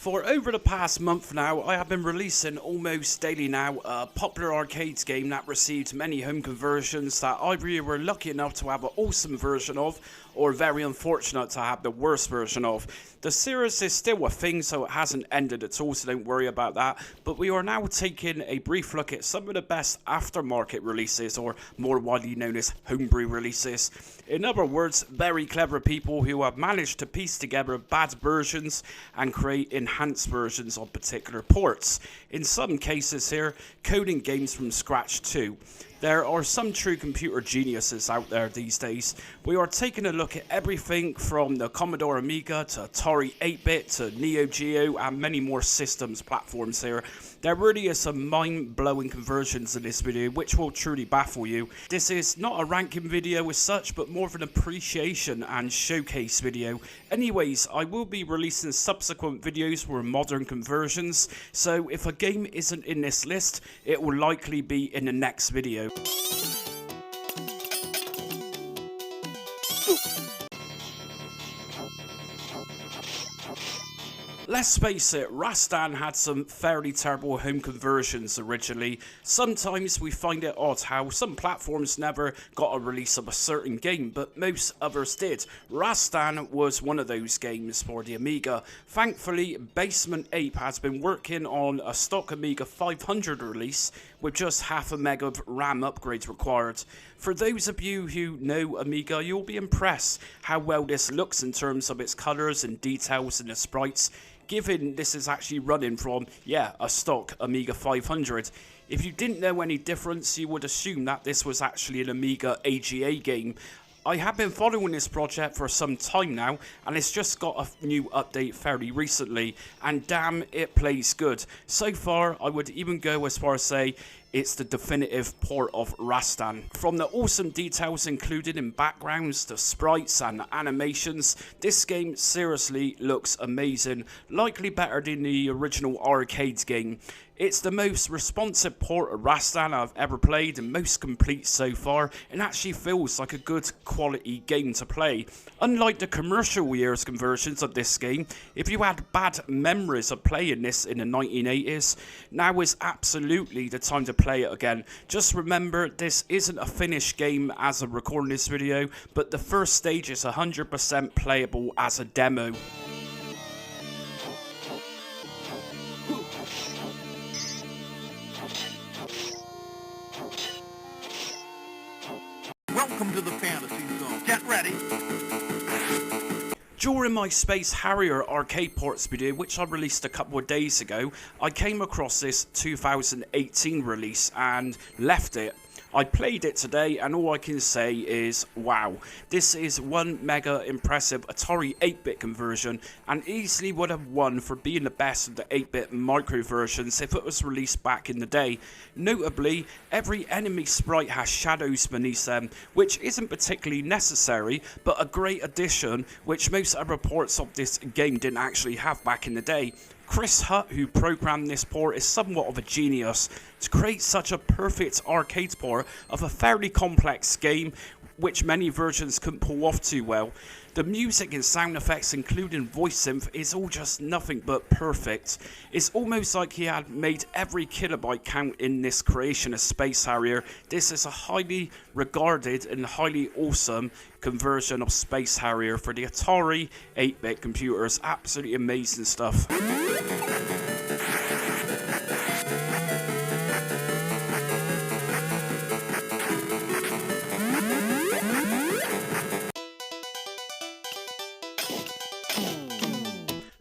For over the past month now, I have been releasing almost daily now a popular arcades game that received many home conversions that either were lucky enough to have an awesome version of, or very unfortunate to have the worst version of. The series is still a thing, so it hasn't ended at all, so don't worry about that. But we are now taking a brief look at some of the best aftermarket releases, or more widely known as homebrew releases. In other words, very clever people who have managed to piece together bad versions and create enhanced versions of particular ports. In some cases here, coding games from scratch too. There are some true computer geniuses out there these days. We are taking a look at everything from the Commodore Amiga to Atari 8-bit to Neo Geo and many more systems platforms here. There really is some mind-blowing conversions in this video which will truly baffle you. This is not a ranking video as such, but more of an appreciation and showcase video. Anyways, I will be releasing subsequent videos for modern conversions, so if a game isn't in this list, it will likely be in the next video. Let's face it, Rastan had some fairly terrible home conversions originally. Sometimes we find it odd how some platforms never got a release of a certain game, but most others did. Rastan was one of those games for the Amiga. Thankfully, Basement Ape has been working on a stock Amiga 500 release with just half a meg of RAM upgrades required. For those of you who know Amiga, you'll be impressed how well this looks in terms of its colours and details and the sprites, given this is actually running from, a stock Amiga 500. If you didn't know any difference, you would assume that this was actually an Amiga AGA game. I have been following this project for some time now, and it's just got a new update fairly recently, and damn, it plays good. So far, I would even go as far as say it's the definitive port of Rastan. From the awesome details included in backgrounds to sprites and animations, this game seriously looks amazing, likely better than the original arcades game. It's the most responsive port of Rastan I've ever played and most complete so far, and actually feels like a good quality game to play. Unlike the commercial years conversions of this game, if you had bad memories of playing this in the 1980s, now is absolutely the time to play it again. Just remember, this isn't a finished game as of recording this video, but the first stage is 100% playable as a demo. Welcome to the fantasy zone. Get ready. During my Space Harrier arcade ports video, which I released a couple of days ago, I came across this 2018 release and left it. I played it today and all I can say is wow, this is one mega impressive Atari 8-bit conversion and easily would have won for being the best of the 8-bit micro versions if it was released back in the day. Notably, every enemy sprite has shadows beneath them, which isn't particularly necessary, but a great addition which most other ports of this game didn't actually have back in the day. Chris Hutt, who programmed this port, is somewhat of a genius to create such a perfect arcade port of a fairly complex game which many versions couldn't pull off too well. The music and sound effects, including voice synth, is all just nothing but perfect. It's almost like he had made every kilobyte count in this creation of Space Harrier. This is a highly regarded and highly awesome conversion of Space Harrier for the Atari 8-bit computers. Absolutely amazing stuff.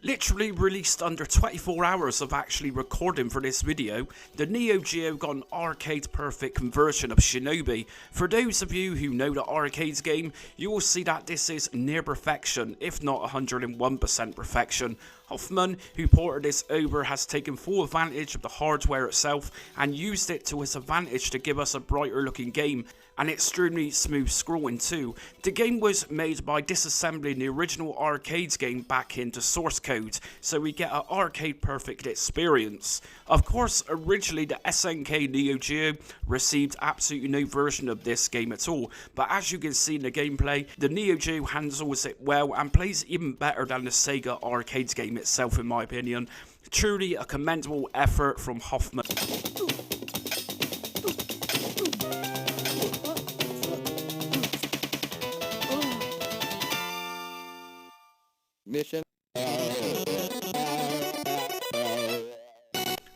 Literally released under 24 hours of actually recording for this video, the Neo Geo got an arcade perfect conversion of Shinobi. For those of you who know the arcades game, you will see that this is near perfection, if not 101% perfection. Hoffman, who ported this over, has taken full advantage of the hardware itself and used it to his advantage to give us a brighter looking game. and extremely smooth scrolling too. The game was made by disassembling the original arcade game back into source code, so we get an arcade perfect experience. Of course, originally the SNK Neo Geo received absolutely no version of this game at all, but as you can see in the gameplay, the Neo Geo handles it well and plays even better than the Sega arcade game itself, in my opinion. Truly a commendable effort from Hoffman. Mission.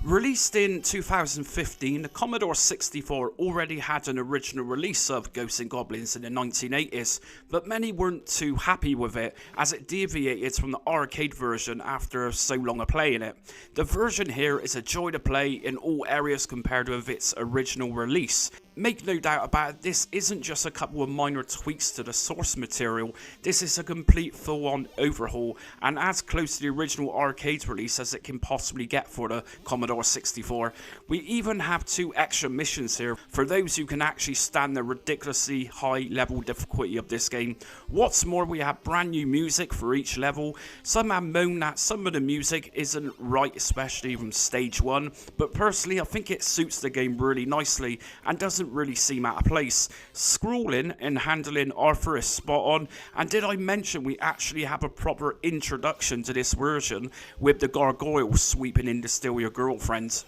Released in 2015, the Commodore 64 already had an original release of Ghosts and Goblins in the 1980s, but many weren't too happy with it as it deviated from the arcade version after so long of playing it. The version here is a joy to play in all areas compared with its original release. Make no doubt about it, this isn't just a couple of minor tweaks to the source material, this is a complete full-on overhaul and as close to the original arcade release as it can possibly get for the Commodore 64. We even have 2 extra missions here for those who can actually stand the ridiculously high level difficulty of this game. What's more, we have brand new music for each level. Some have moaned that some of the music isn't right, especially from stage 1, but personally I think it suits the game really nicely and doesn't really seem out of place. Scrolling and handling Arthur is spot on, and did I mention we actually have a proper introduction to this version with the gargoyle sweeping in to steal your girlfriend.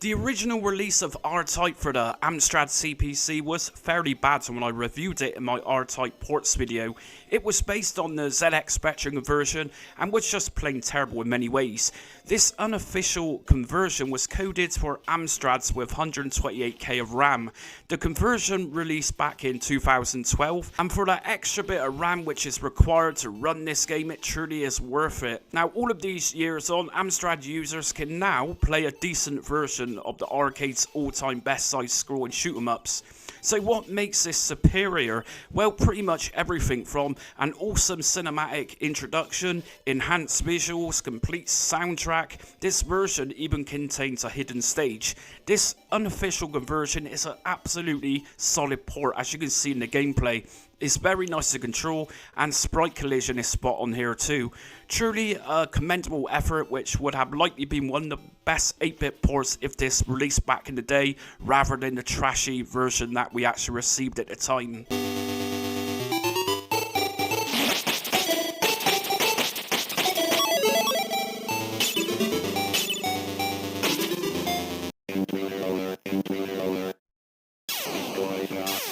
The original release of R-Type for the Amstrad CPC was fairly bad when I reviewed it in my R-Type ports video. It was based on the ZX Spectrum conversion and was just plain terrible in many ways. This unofficial conversion was coded for Amstrads with 128k of RAM. The conversion released back in 2012, and for that extra bit of RAM which is required to run this game, it truly is worth it. Now, all of these years on, Amstrad users can now play a decent version of the arcade's all-time best size scroll and shoot 'em ups. So what makes this superior? Well, pretty much everything from an awesome cinematic introduction, enhanced visuals, complete soundtrack. This version even contains a hidden stage. This unofficial conversion is an absolutely solid port, as you can see in the gameplay. It's very nice to control, and sprite collision is spot on here too. Truly a commendable effort, which would have likely been one of the best 8-bit ports if this released back in the day, rather than the trashy version that we actually received at the time.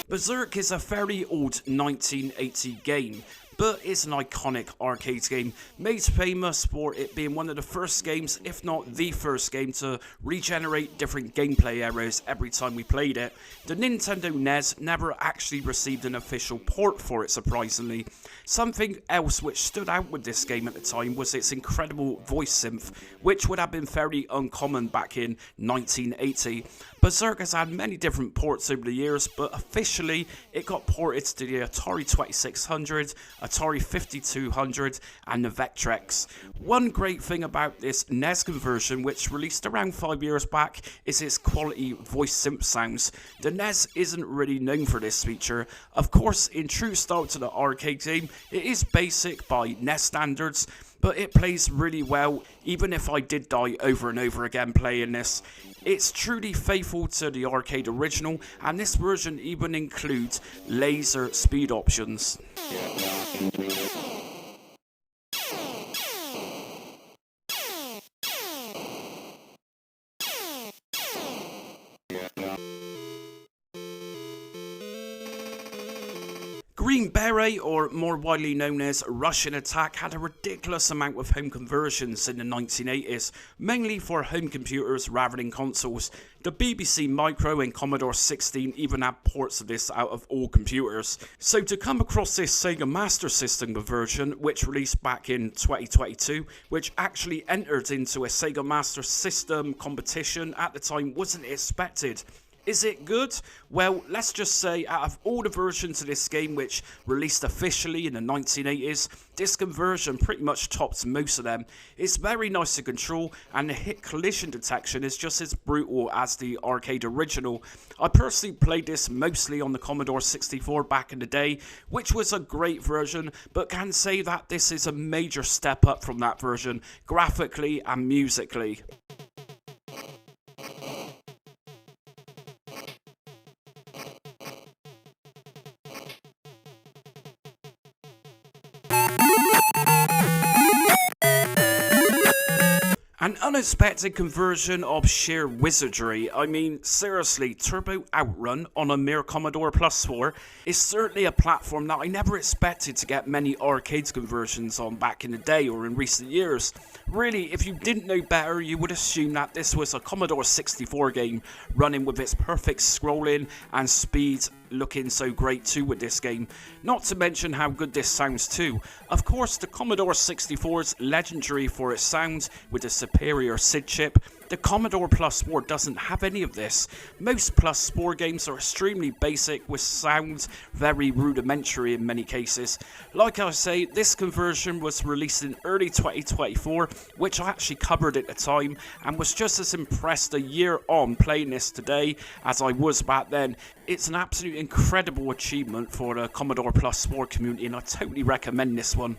Berserk is a fairly old 1980 game, but it's an iconic arcade game, made famous for it being one of the first games, if not the first game, to regenerate different gameplay areas every time we played it. The Nintendo NES never actually received an official port for it, surprisingly. Something else which stood out with this game at the time was its incredible voice synth, which would have been fairly uncommon back in 1980. Berserk has had many different ports over the years, but officially it got ported to the Atari 2600, Atari 5200 and the Vectrex. One great thing about this NES conversion, which released around 5 years back, is its quality voice synth sounds. The NES isn't really known for this feature. Of course, in true style to the arcade game, it is basic by NES standards, but it plays really well, even if I did die over and over again playing this. It's truly faithful to the arcade original, and this version even includes laser speed options. Green Beret, or more widely known as Russian Attack, had a ridiculous amount of home conversions in the 1980s, mainly for home computers rather than consoles. The BBC Micro and Commodore 16 even had ports of this out of all computers. So to come across this Sega Master System conversion, which released back in 2022, which actually entered into a Sega Master System competition at the time, wasn't expected. Is it good? Well, let's just say out of all the versions of this game which released officially in the 1980s, this conversion pretty much tops most of them. It's very nice to control, and the hit collision detection is just as brutal as the arcade original. I personally played this mostly on the Commodore 64 back in the day, which was a great version, but can say that this is a major step up from that version, graphically and musically. An unexpected conversion of sheer wizardry. I mean, seriously, Turbo Outrun on a mere Commodore Plus 4 is certainly a platform that I never expected to get many arcade conversions on back in the day or in recent years. Really, if you didn't know better, you would assume that this was a Commodore 64 game running with its perfect scrolling and speed looking so great too with this game. Not to mention how good this sounds too. Of course, the Commodore 64 is legendary for its sound with the superior SID chip. The Commodore Plus 4 doesn't have any of this. Most Plus 4 games are extremely basic with sound very rudimentary in many cases. Like I say, this conversion was released in early 2024, which I actually covered at the time, and was just as impressed a year on playing this today as I was back then. It's an absolute incredible achievement for the Commodore Plus 4 community, and I totally recommend this one.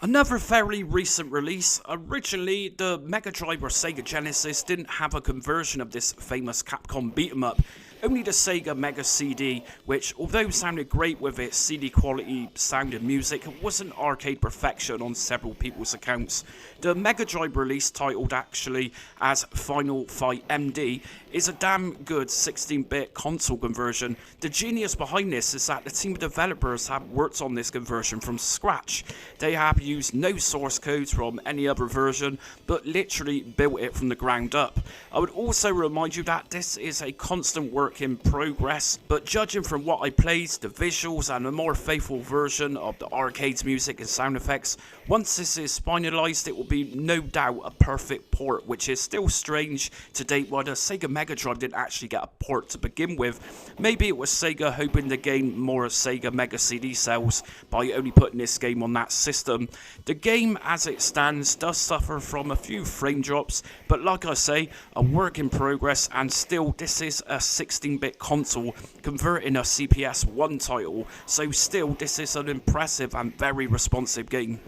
Another fairly recent release. Originally, the Mega Drive or Sega Genesis didn't have a conversion of this famous Capcom beat-em-up. Only the Sega Mega CD, which, although sounded great with its CD quality sound and music, wasn't arcade perfection on several people's accounts. The Mega Drive release, titled actually as Final Fight MD, is a damn good 16-bit console conversion. The genius behind this is that the team of developers have worked on this conversion from scratch. They have used no source codes from any other version, but literally built it from the ground up. I would also remind you that this is a constant work in progress, but judging from what I played, the visuals and a more faithful version of the arcade's music and sound effects, once this is finalised, it will be no doubt a perfect port, which is still strange to date why the Sega Mega Drive didn't actually get a port to begin with. Maybe it was Sega hoping to gain more Sega Mega CD sales by only putting this game on that system. The game as it stands does suffer from a few frame drops, but like I say, a work in progress, and still this is a 16-bit console converting a CPS 1 title, so still this is an impressive and very responsive game.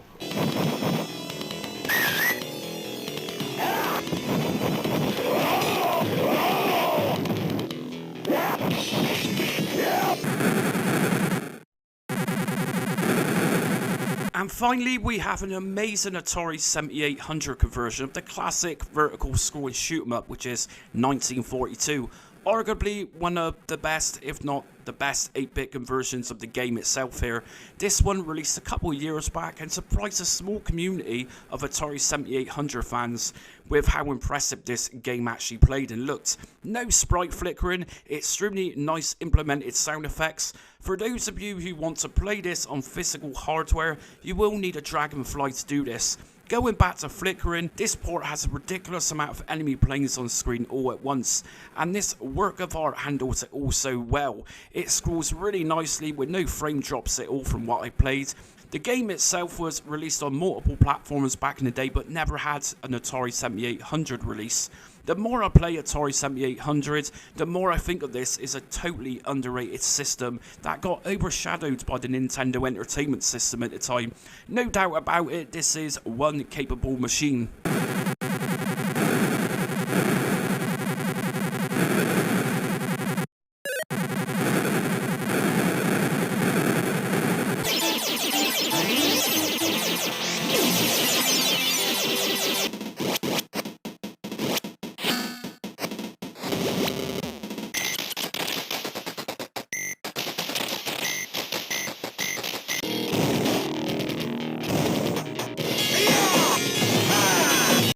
And finally, we have an amazing Atari 7800 conversion of the classic vertical scrolling shoot 'em up, which is 1942. Arguably one of the best, if not the best, 8-bit conversions of the game itself here. This one released a couple years back and surprised a small community of Atari 7800 fans with how impressive this game actually played and looked. No sprite flickering, extremely nice implemented sound effects. For those of you who want to play this on physical hardware, you will need a Dragonfly to do this. Going back to flickering, this port has a ridiculous amount of enemy planes on screen all at once, and this work of art handles it all so well. It scrolls really nicely with no frame drops at all from what I played. The game itself was released on multiple platforms back in the day, but never had an Atari 7800 release. The more I play Atari 7800, the more I think of this as a totally underrated system that got overshadowed by the Nintendo Entertainment System at the time. No doubt about it, this is one capable machine.